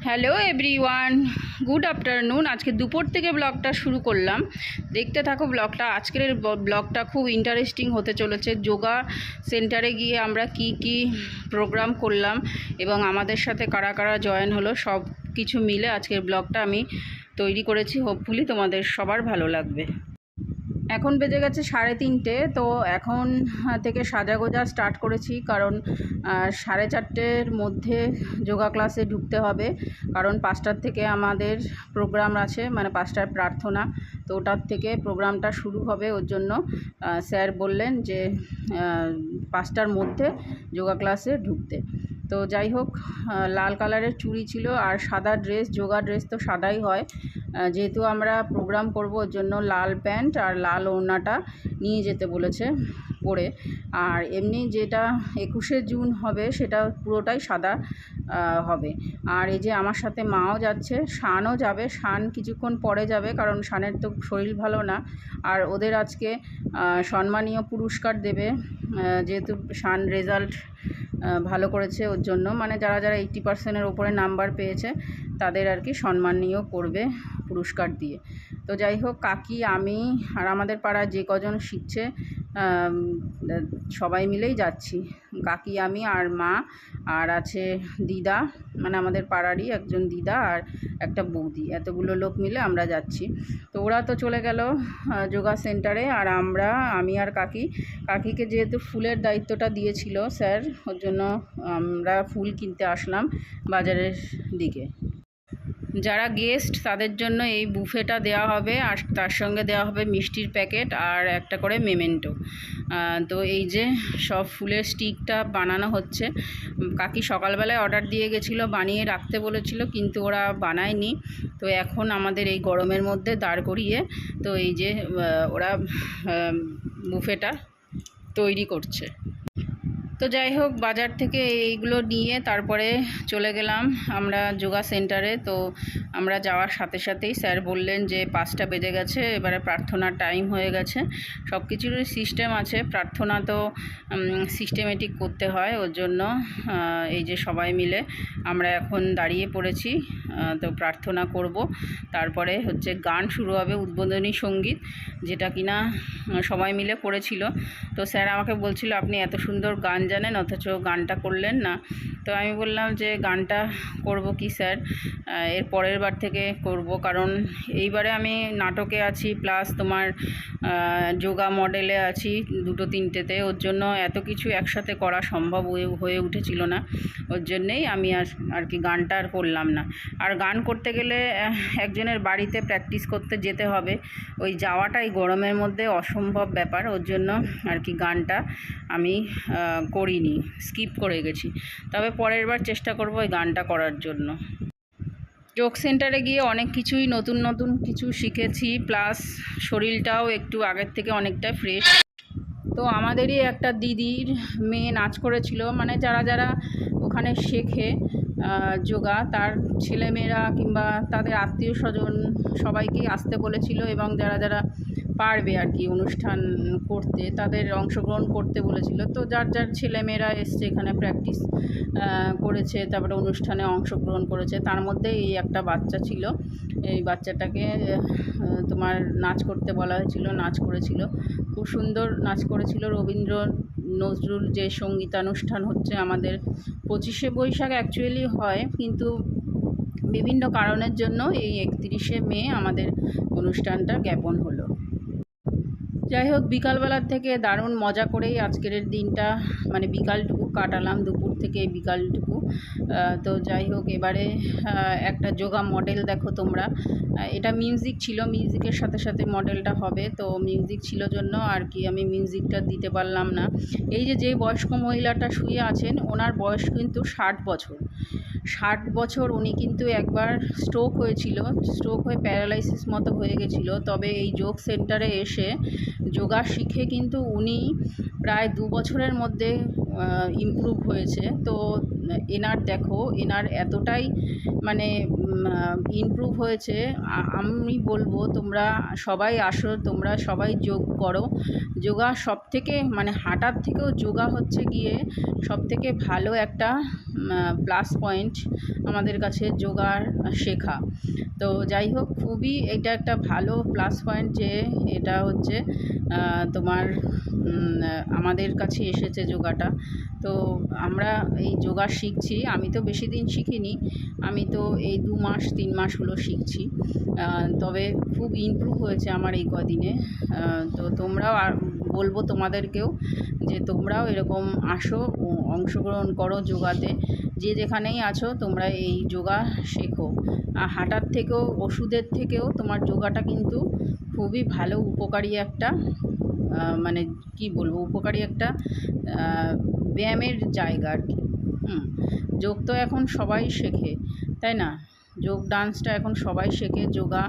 Hello everyone, good afternoon. আজকে দুপুর থেকে ব্লগটা শুরু করলাম, দেখতে থাকো ব্লগটা। আজকের ব্লগটা খুব ইন্টারেস্টিং হতে চলেছে। যোগা সেন্টারে গিয়ে আমরা কি কি প্রোগ্রাম করলাম এবং আমাদের সাথে কারা কারা জয়েন হলো, সব কিছু মিলে আজকের ব্লগটা আমি তৈরি করেছি। হোপফুলি তোমাদের সবার ভালো লাগবে। এখন বেজে গেছে 3:30, তো এখন থেকে সাজাগোজা স্টার্ট করেছি, কারণ 4:30-এর মধ্যে যোগা ক্লাসে ঢুকতে হবে, কারণ 5টার থেকে আমাদের প্রোগ্রাম আছে, মানে 5টার প্রার্থনা, তো ওটার থেকে প্রোগ্রামটা শুরু হবে। ওর জন্য স্যার বললেন যে 5টার মধ্যে যোগা ক্লাসে ঢুকতে। তো যাই হোক, লাল কালারের চুড়ি ছিল আর সাদা ড্রেস, যোগা ড্রেস তো সাদাই হয়, যেহেতু আমরা প্রোগ্রাম করব ওর জন্য লাল প্যান্ট আর লাল ওড়নাটা নিয়ে যেতে বলেছে পরে। আর এমনি যেটা 21শে জুন হবে সেটা পুরোটাই সাদা হবে। আর এই যে আমার সাথে মাও যাচ্ছে, শানও যাবে। শান কিছুক্ষণ পরে যাবে, কারণ শানের তো শরীর ভালো না। আর ওদের আজকে সম্মানীয় পুরস্কার দেবে, যেহেতু শান রেজাল্ট ভালো করেছে, ওর জন্য মানে যারা যারা 80%-এর ওপরে নাম্বার পেয়েছে তাদের আর কি সম্মানীয় করবে পুরস্কার দিয়ে। তো যাই হোক, কাকি, আমি আর আমাদের পাড়ায় যে কজন শিখছে সবাই মিলেই যাচ্ছি। কাকি, আমি আর মা, আর আছে দিদা, মানে আমাদের পাড়ারই একজন দিদা আর একটা বৌদি, এতগুলো লোক মিলে আমরা যাচ্ছি। তো ওরা তো চলে গেল যোগা সেন্টারে, আর আমি আর কাকিকে যেহেতু ফুলের দায়িত্বটা দিয়েছিল স্যার, ওর জন্য আমরা ফুল কিনতে আসলাম বাজারের দিকে। যারা গেস্ট তাদের জন্য এই বুফেটা দেওয়া হবে, আর তার সঙ্গে দেওয়া হবে মিষ্টির প্যাকেট আর একটা করে মেমেন্টো। তো এই যে সব ফুলের স্টিকটা বানানো হচ্ছে। কাকি সকালবেলায় অর্ডার দিয়ে গেছিলো, বানিয়ে রাখতে বলেছিল, কিন্তু ওরা বানায়নি। তো এখন আমাদের এই গরমের মধ্যে দাঁড় করিয়ে তো এই যে ওরা বুফেটা তৈরি করছে। তো যাই হোক, বাজার থেকে এইগুলো নিয়ে তারপরে চলে গেলাম আমরা যোগা সেন্টারে। তো আমরা যাওয়ার সাথে সাথেই স্যার বললেন যে 5টা বেজে গেছে, এবারে প্রার্থনার টাইম হয়ে গেছে। সব কিছুরই সিস্টেম আছে, প্রার্থনা তো সিস্টেমেটিক করতে হয়, ওর জন্য এই যে সবাই মিলে আমরা এখন দাঁড়িয়ে পড়েছি। তো প্রার্থনা করব, তারপরে হচ্ছে গান শুরু হবে, উদ্বোধনী সঙ্গীত, যেটা কিনা সবাই মিলে করেছিল। তো স্যার আমাকে বলছিল, আপনি এত সুন্দর গান জানেন অথচ গানটা করলেন না। তো আমি বললাম যে গানটা করব কি স্যার, এর পরের বার থেকে করব, কারণ এইবারে আমি নাটকে আছি প্লাস তোমার যোগা মডেলে আছি, 2-3টেতে, ওর জন্য এত কিছু একসাথে করা সম্ভব হয়ে উঠেছিল না। ওর জন্যেই আমি আর কি গানটা আর করলাম না। আর গান করতে গেলে একজনের বাড়িতে প্র্যাকটিস করতে যেতে হবে, ওই যাওয়াটাই গরমের মধ্যে অসম্ভব ব্যাপার, ওর জন্য আর কি গানটা আমি করিনি, স্কিপ করে গেছি। তবে পরের বার চেষ্টা করব ওই গানটা করার জন্য। যোগ সেন্টারে গিয়ে অনেক কিছুই নতুন নতুন কিছু শিখেছি, প্লাস শরীরটাও একটু আগের থেকে অনেকটা ফ্রেশ। তো আমাদেরই একটা দিদির মেয়ে নাচ করেছিল, মানে যারা যারা ওখানে শেখে যোগা, তার ছেলেমেয়েরা কিংবা তাদের আত্মীয় স্বজন সবাইকেই আসতে বলেছিল, এবং যারা যারা পারবে আর কি অনুষ্ঠান করতে তাদের অংশগ্রহণ করতে বলেছিল। তো যার যার ছেলেমেয়েরা এসছে, এখানে প্র্যাকটিস করেছে, তারপরে অনুষ্ঠানে অংশগ্রহণ করেছে। তার মধ্যে এই একটা বাচ্চা ছিল, এই বাচ্চাটাকে তোমার নাচ করতে বলা হয়েছিল, নাচ করেছিল, খুব সুন্দর নাচ করেছিল। রবীন্দ্র নজরুল যে সঙ্গীতানুষ্ঠান হচ্ছে আমাদের 25শে বৈশাখ অ্যাকচুয়ালি হয়, কিন্তু বিভিন্ন কারণের জন্য এই 31শে মে আমাদের অনুষ্ঠানটা জ্ঞাপন হলো। যাই হোক, বিকালবেলার থেকে দারুণ মজা করেই আজকের দিনটা, মানে বিকালটুকু কাটালাম, দুপুর থেকে বিকালটুকু। তো যাই হোক, এবারে একটা যোগা মডেল দেখো তোমরা, এটা মিউজিক ছিল, মিউজিকের সাথে সাথে মডেলটা হবে। তো মিউজিক ছিল জন্য আর কি আমি মিউজিকটা দিতে পারলাম না। এই যে বয়স্ক মহিলাটা শুয়ে আছেন, ওনার বয়স কিন্তু 60 বছর। উনি কিন্তু একবার স্ট্রোক হয়েছিল, স্ট্রোক হয়ে প্যারালাইসিস মতো হয়ে গেছিলো। তবে এই যোগ সেন্টারে এসে যোগা শিখে কিন্তু উনি প্রায় 2 বছরের মধ্যে ইমপ্রুভ হয়েছে। তো এনার দেখো, এনার এতটাই মানে ইমপ্রুভ হয়েছে। আমি বলবো তোমরা সবাই আসো, তোমরা সবাই যোগ করো। যোগা সবথেকে মানে হাঁটার থেকেও যোগা হচ্ছে গিয়ে সবথেকে ভালো একটা প্লাস পয়েন্ট আমাদের কাছে যোগার শেখা। তো যাই হোক, খুবই এটা একটা ভালো প্লাস পয়েন্ট যে এটা হচ্ছে তোমার আমাদের কাছে এসেছে যোগাটা। তো আমরা এই যোগা শিখছি। আমি তো বেশি দিন শিখিনি, আমি তো এই 2 মাস 3 মাস হলো শিখছি। তবে খুব ইমপ্রুভ হয়েছে আমার এই কদিনে। তো তোমরাও বলবো তোমাদেরকেও যে তোমরাও এরকম আসো, অংশগ্রহণ করো যোগাতে। যে যেখানেই আছো তোমরা এই যোগা শেখো। হাঁটার থেকেও, ওষুধের থেকেও তোমার যোগাটা কিন্তু খুবই ভালো উপকারী একটা মানে কি বলবো, উপকারী একটা ব্যায়ামের জায়গা আর কি। যোগ তো এখন সবাই শেখে, তাই না? যোগ ডান্সটা এখন সবাই শেখে। যোগা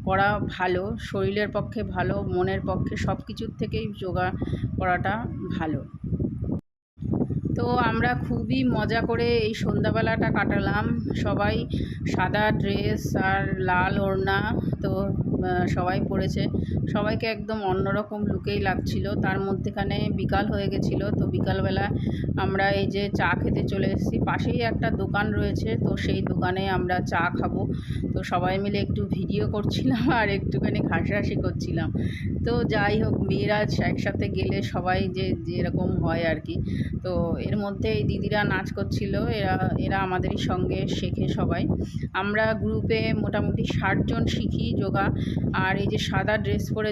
করা ভালো, শরীরের পক্ষে ভালো, মনের পক্ষে, সব কিছুর থেকেই যোগা করাটা ভালো। তো আমরা খুবই মজা করে এই সন্ধ্যাবেলাটা কাটালাম। সবাই সাদা ড্রেস আর লাল ওড়না তো সবাই পরেছে। সবাইকে একদম অন্যরকম লুকেই লাগছিল। তার মধ্যেখানে বিকাল হয়ে গেছিলো। তো বিকালবেলা আমরা এই যে চা খেতে চলে এসেছি। পাশেই একটা দোকান রয়েছে, তো সেই দোকানে আমরা চা খাবো। তো সবাই মিলে একটু ভিডিও করছিলাম আর একটুখানি হাসাহাসি করছিলাম। তো যাই হোক, মেয়েরা একসাথে গেলে সবাই যেরকম হয় আর কি। তো এর মধ্যে এই দিদিরা নাচ করছিল। এরা আমাদেরই সঙ্গে শেখে সবাই। আমরা গ্রুপে মোটামুটি 60 জন শিখি যোগা। আর এই যে সাদা ড্রেস পরে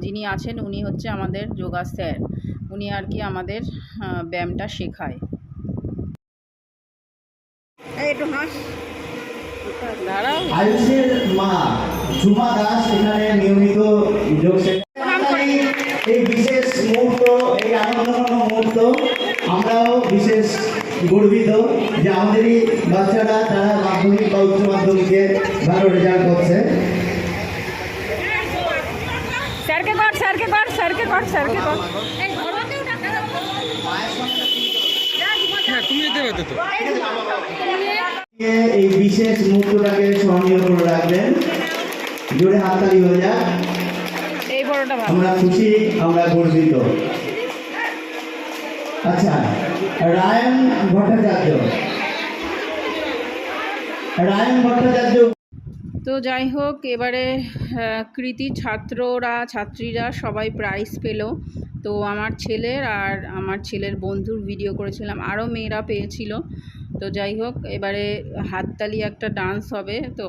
যিনি আছেন উনি হচ্ছে আমাদের যোগা স্যার। উনি আর কি আমাদের ব্যায়ামটা শেখায়। আয়ুষের মা ঝুমা দাস এখানে নিয়মিত যোগ এই বিশেষ মুহূর্ত, এই আনন্দঘন মুহূর্ত আমরাও বিশেষ গর্বিত যে আমাদেরই বাচ্চারা তারা মাধ্যমিক বা উচ্চ মাধ্যমিকে ভালো রেজাল্ট করছে। এই বিশেষ মুহূর্তটাকে স্মরণীয় করে রাখবেন। জোরে হাততালি হয়ে যাক। আমরা খুশি, আমরা গর্বিত। আচ্ছা, রায়ন ভট্টাচার্য। তো যাই হোক, এবারে কৃতি ছাত্রীরা সবাই প্রাইজ পেল। তো আমার ছেলের আর আমার ছেলের বন্ধুর ভিডিও করেছিলাম, আরও মেয়েরা পেয়েছিল। তো যাই হোক, এবারে হাততালি একটা ডান্স হবে। তো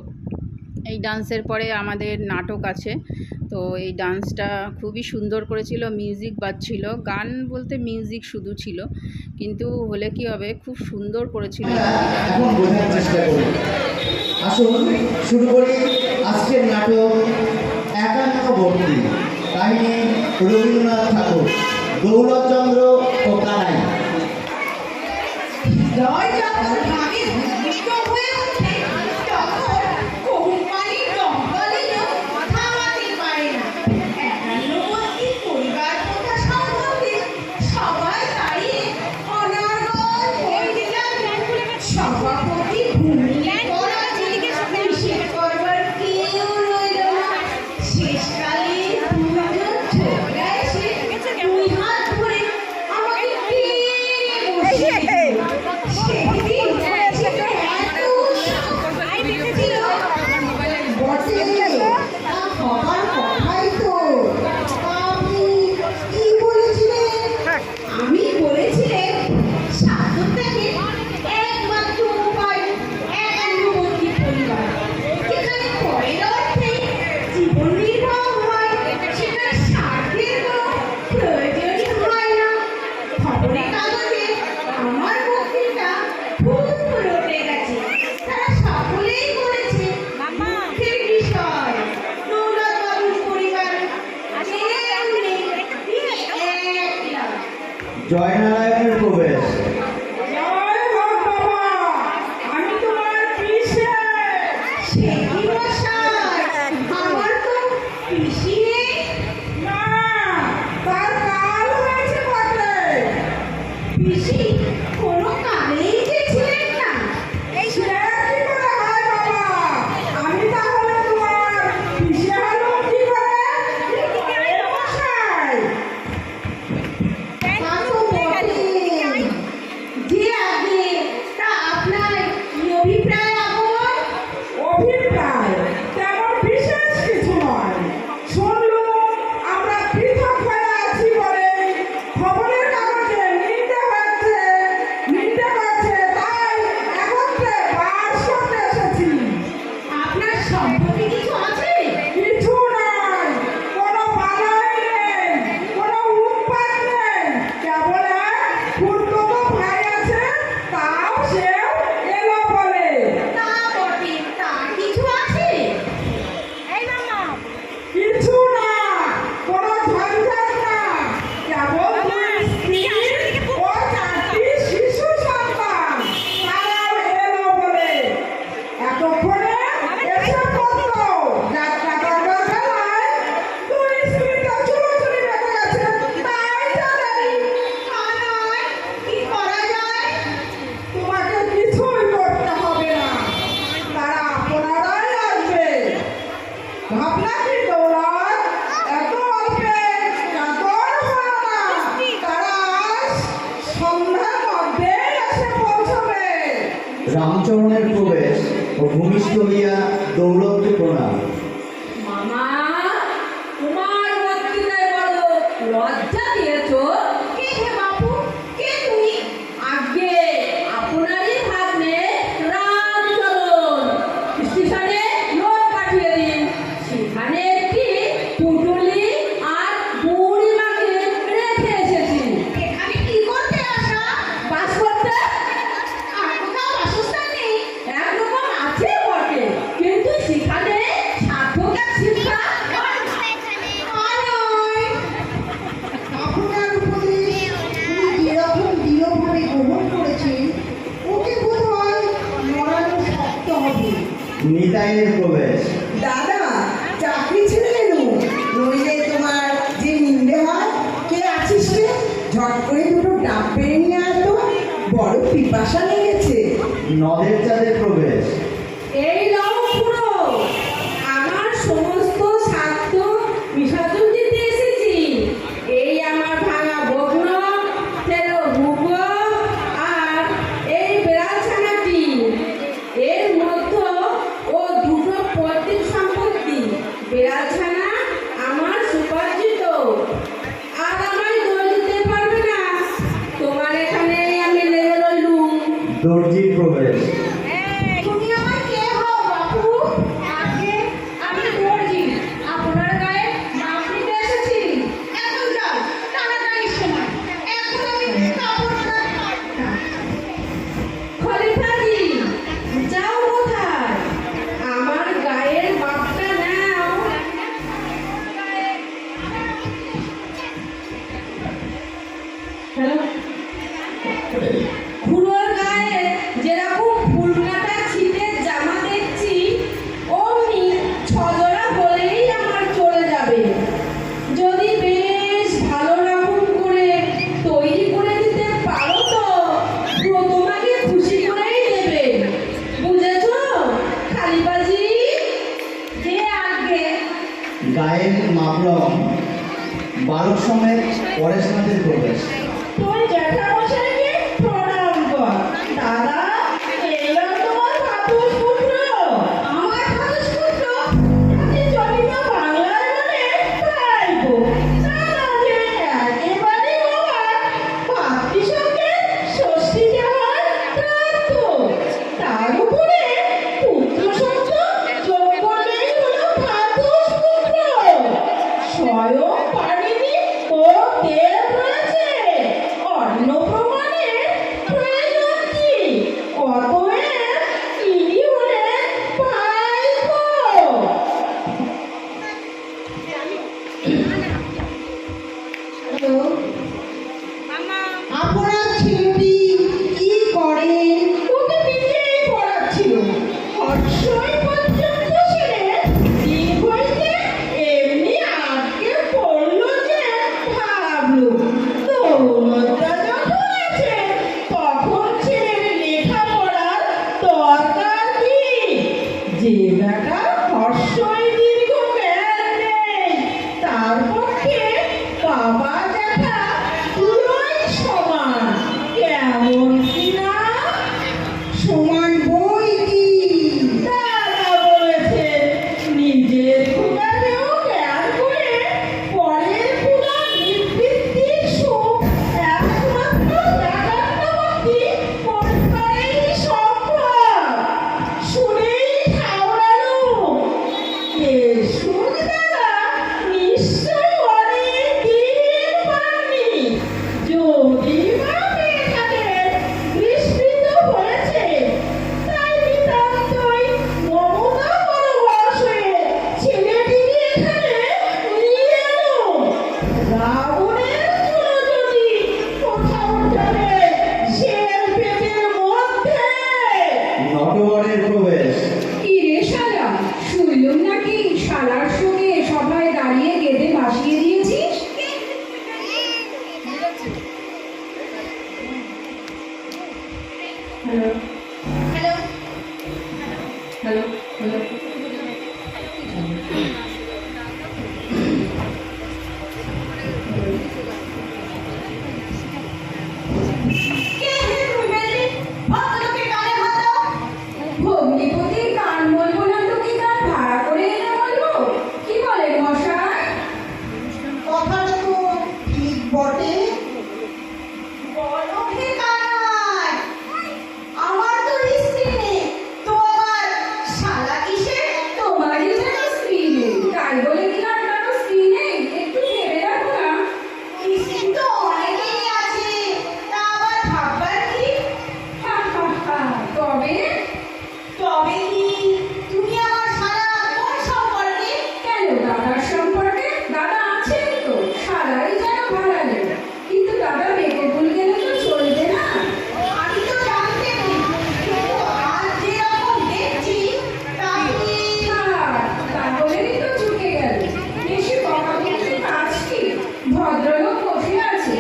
এই ডান্সের পরে আমাদের নাটক আছে। তো এই ডান্সটা খুবই সুন্দর করেছিল, মিউজিক বাজছিল। গান বলতে মিউজিক শুধু ছিল, কিন্তু হলে কি হবে, খুব সুন্দর করেছিল। এখন বোঝার চেষ্টা করি। আসুন শুরু করি আজকের নাটক একান্নবর্তী। কাহিনী রবীন্দ্রনাথ ঠাকুর, দৌলতচন্দ্র ও কানাই। জয়নারায়ণের প্রবেশ। কোনো কালেই আনন্দমনের প্রবেশ ও ভূমিষ্ঠ হইয়া দৌলতকে প্রণাম। মামা, তোমার বক্তৃতায় বড় লজ্জা দিয়েছ। কে হে বাপু? কে তুমি? আগে আপনারই ভাগ্নে রামচরণ স্টেশনে লোক পাঠিয়ে দিন। সেখানে একটি পুটুলি আর বুড়িমাকে রেখে এসেছি। এখানে কি করতে আসা? বাস করতে। আর কোথাও বাসস্থান নেই? একরকম আছে বটে, কিন্তু সেখানে সার্থকের শিক্ষা হয় নয়। আপনার উপদেশ উনি যেরকম দৃঢ়ভাবে গ্রহণ করেছেন, ওকে বোধ হয় মরানো শক্ত হবে। নিতাইয়ের প্রবেশ। দাদা, চাকরি ছেড়ে এলো, নইলে তোমার যে নিন্দে হয়। কে আছিস রে? ঝট করে দুটো ডাব পেরে নিয়ে আসতো, বড় পিপাসা লেগেছে। নদের চাঁদের প্রবেশ। এই নাও পুরো আমার সমস্ত স্বার্থ বিসর্জন দিতে এসেছি। এই আমার ভাঙা বগ্ন তেরো ভুগ আর এই বেড়াল ছানাটি, এর মধ্যে ও দুটো পৈতৃক সম্পত্তি। বেড়াল ছানা আমার সুপার্জিত, আর আমায় দোষ দিতে পারবে না। তোমার এখানে আমি লেগে রইলুম। দর্জির প্রবেশ। তুমি আমার কে হও বাপু? আগে আমি দর্জি, আপনার গায়ে মাপ নিতে এসেছি। এখন যাও, তাড়াতাড়ি সময়। এখন আমি কাপড় খলিফাজি, যাও কোথায়? আমার গায়ের মাপটা নাও। হ্যালো, খুড়োর গায়ে যেরকম ফুল কাটা ছিটের জামা দেখছি, অমনি ছজোড়া হলেই আমার চলে যাবে। যদি বেশ ভালো রকম করে তৈরি করে দিতে পারো তো খুড়ো তোমাকে খুশি করেই দেবে। বুঝেছো খালিবাজি? যে আগে গায়ের মাপলম। বালক সমেত পরেশনাথের প্রবেশ। তোর জ্যাঠামশাইকে প্রণাম কর। দাদা, এলাম তোমার ভাতুষপুত্র। আমার ভাতুষপুত্র? আমি জানি না বাংলায় মানে তাইবো। দাদা যে একেবারে আমার ভাতৃসঙ্গে ষষ্ঠী যাওয়ার প্রাপ্ত। তার উপরে পুত্র শব্দ যোগ করলেই হলো ভাতুষপুত্র। স্বয়ং পানিনি ও দেব রয়েছে। অন্য প্রমাণের প্রয়োজন কি? অতএব ইনি হলেন ভাইপো। হ্যালো, আপনার ছেলেটি কি করেন? ওকে নিজেই পড়াচ্ছিল। অশ্বই পর্যন্ত সেরে দিন হইতে এমনি আটকে পড়ল যে ভাবলো দৌলতটা যখন আছে তখন ছেলের লেখাপড়ার দরকার কি? যে বেটার হর্ষই দীর্ঘ জ্ঞান নেই, তার পক্ষে বাবা জ্যাঠা দুটোই সমান। কেমন কিনা? সমান বই কি? দাদা বলেছে নিজের ক্ষুদাকেও জ্ঞান করে পরের ক্ষুদা নিবৃত্তির সুখ একমাত্র একাত্মবর্তী পরিবারেই সম্ভব। শুনেই ঠাউরালো। এর সুখ দাদা নিশ্চয় অনেক দিন পাননি। যদি বা পেয়ে থাকেন, বিস্মৃত হয়েছে। তাই নিতান্তই মমতা পরবশ হয়ে ছেলেটিকে এখানে নিয়ে এলো। রাবণের চুলো যদি কোথাও চলে শেল পেটের মধ্যে। নটবরের প্রবেশ। কি রে শালা, শুনলুম নাকি শালার সঙ্গে সবাই দাঁড়িয়ে কেঁদে ভাসিয়ে দিয়েছিস? হ্যালো হ্যালো হ্যালো হ্যালো কে হে তুমি বেটি? ভদ্রলোকের কানে হাত দাও। ভগ্নিপতির গান বলবো না তো কি গান ভাড়া করে এনে বলবো? কি বলেন মশাই? কথাটা তো ঠিক বটে। বলো হে কানাই, আমার তো স্ত্রী নেই, তো আবার শালা কিসের? তোমারই যেন স্ত্রী নেই, তাই বলে কি আর কারো স্ত্রী নেই? একটু ভেবে রাখো না। স্ত্রী তো অনেকেই আছে, তা আবার ভাববার কি? হা হা হা। তবে তবে কি তুমি আমার শালা কোন সম্পর্কে? কেন দাদার সম্পর্কে? দাদা আছেন তো, সারাই যেন ভাড়া নেই। কিন্তু দাদা বেঁকে ভুল গেলে তো চলবে না। আমি তো জানতে কিন্তু আজ যেরকম দেখছি তাতে তাহলেই তো চুকে গেল। বেশি বকাবকির কাজ কি? ভদ্রলোক বসে আছে,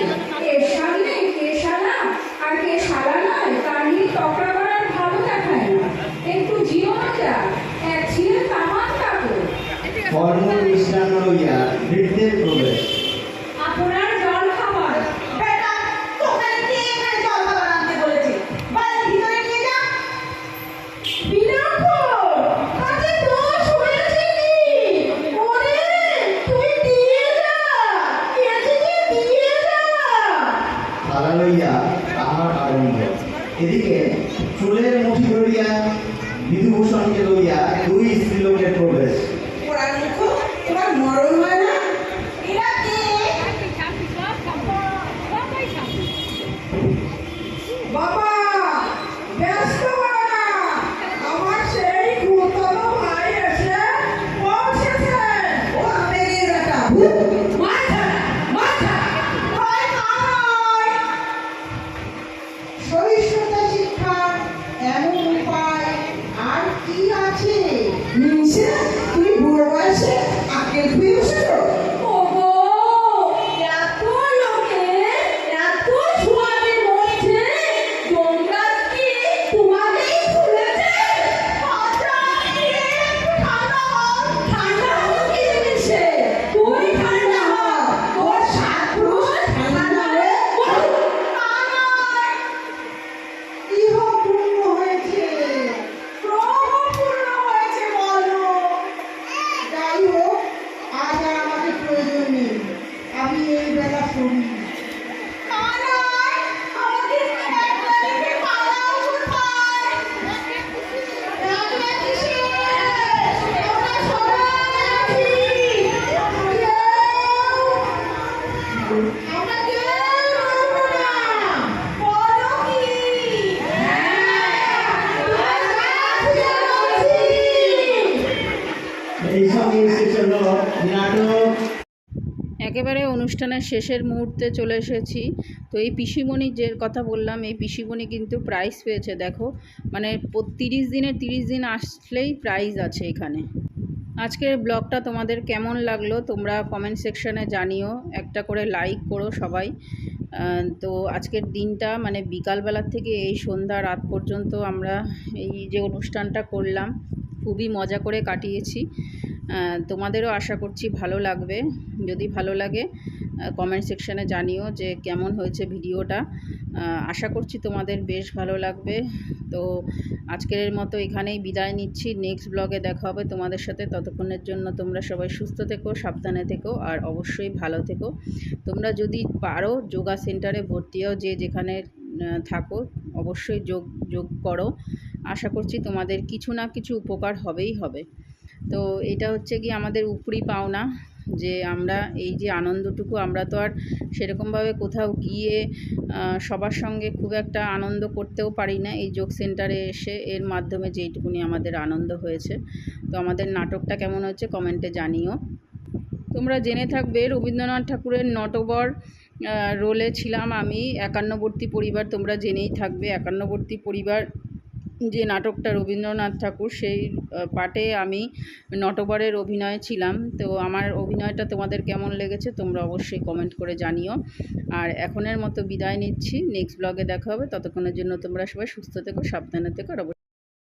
এর সামনে কে শালা আর কে শালা নয় তার নিয়ে তকড়া করার ভালো দেখায় না। একটু জীবনটা এক ছিলেন তামান কাকু। ফলমূল মিষ্টান্ন লইয়া বৃদ্ধের প্রবেশ। আপনার জল খাবার। বেটা তোকে কে এখানে জল খাবার আনতে বলেছে? বাড়ির ভিতরে নিয়ে যা। বিরক্ত কাজে দোষ হয়েছে কি? ওরে তুই দিয়ে যা, কেজিকে দিয়ে যা। থালা লইয়া তাহার আরম্ভ। এদিকে চুলের মুঠি ধরিয়া বিধুভূষণকে লইয়া দুই স্ত্রীলোকের প্রবেশ। ওরা মুখো তোমার মরণ হয় না? এরা কে? বাবা ব্যস্ত হও না, আমার সেই ভূতলো ভাই এসে পৌঁছেছে। ও আবেগের বেটা ভূত। মাথা মাথা ভয় কামাই। সহিষ্ণুতা শিক্ষার এমন উপায় আর কি আছে? নিমিষে তুমি বুড়ো বয়সে আক্কেল খুঁয়ে বসেছো। ওগো এত লোকে এত ছোঁয়াদের মধ্যে তোমরা কি তোমাকেই খুলেছে? আচ্ছা, একটু ঠান্ডা হও। ঠান্ডা হও কি জিনিসে? তুই ঠান্ডা হ। তোর সাত পুরুষ ঠান্ডা হয়ে ইহ পূর্ণ হয়েছে, ক্রমপূর্ণ হয়েছে বলো। যাই হোক, আজ আর আমাকে প্রয়োজন নেই, আমি এই বেলা শুনি। এই সঙ্গে শেষ হলো নাটক। একেবারে অনুষ্ঠানের শেষের মুহূর্তে চলে এসেছি। তো এই পিসিমণির যে কথা বললাম, এই পিসিমণি কিন্তু প্রাইজ পেয়েছে। দেখো, মানে 30 দিনের 30 দিন আসলেই প্রাইজ আছে এখানে। আজকের ব্লগটা তোমাদের কেমন লাগলো তোমরা কমেন্ট সেকশানে জানিও, একটা করে লাইক করো সবাই। তো আজকের দিনটা মানে বিকালবেলার থেকে এই সন্ধ্যা রাত পর্যন্ত আমরা এই যে অনুষ্ঠানটা করলাম খুবই মজা করে কাটিয়েছি। তোমাদেরও আশা করছি ভালো লাগবে। যদি ভালো লাগে কমেন্ট সেকশানে জানিও যে কেমন হয়েছে ভিডিওটা। আশা করছি তোমাদের বেশ ভালো লাগবে। তো আজকের মতো এখানেই বিদায় নিচ্ছি। নেক্সট ব্লগে দেখা হবে তোমাদের সাথে। ততক্ষণের জন্য তোমরা সবাই সুস্থ থেকো, সাবধানে থেকো, আর অবশ্যই ভালো থেকো। তোমরা যদি পারো যোগা সেন্টারে ভর্তি হও, যে যেখানে থাকো অবশ্যই যোগ করো। আশা করছি তোমাদের কিছু না কিছু উপকার হবেই হবে। তো এটা হচ্ছে কি আমাদের উপরি পাওনা, যে আমরা এই যে আনন্দটুকু আমরা তো আর সেরকমভাবে কোথাও গিয়ে সবার সঙ্গে খুব একটা আনন্দ করতেও পারি না। এই যোগ সেন্টারে এসে এর মাধ্যমে যেইটুকুনি আমাদের আনন্দ হয়েছে। তো আমাদের নাটকটা কেমন হচ্ছে কমেন্টে জানিও। তোমরা জেনে থাকবে রবীন্দ্রনাথ ঠাকুরের নটবর রোলে ছিলাম আমি। 51বর্তী পরিবার তোমরা জেনেই থাকবে। 51বর্তী পরিবার যে নাটকটা রবীন্দ্রনাথ ঠাকুর, সেই পার্টে আমি নটবরের অভিনয়ে ছিলাম। তো আমার অভিনয়টা তোমাদের কেমন লেগেছে তোমরা অবশ্যই কমেন্ট করে জানিও। আর এখনের মতো বিদায় নিচ্ছি, নেক্সট ব্লগে দেখা হবে। ততক্ষণের জন্য তোমরা সবাই সুস্থ থেকো, সাবধানে থেকো।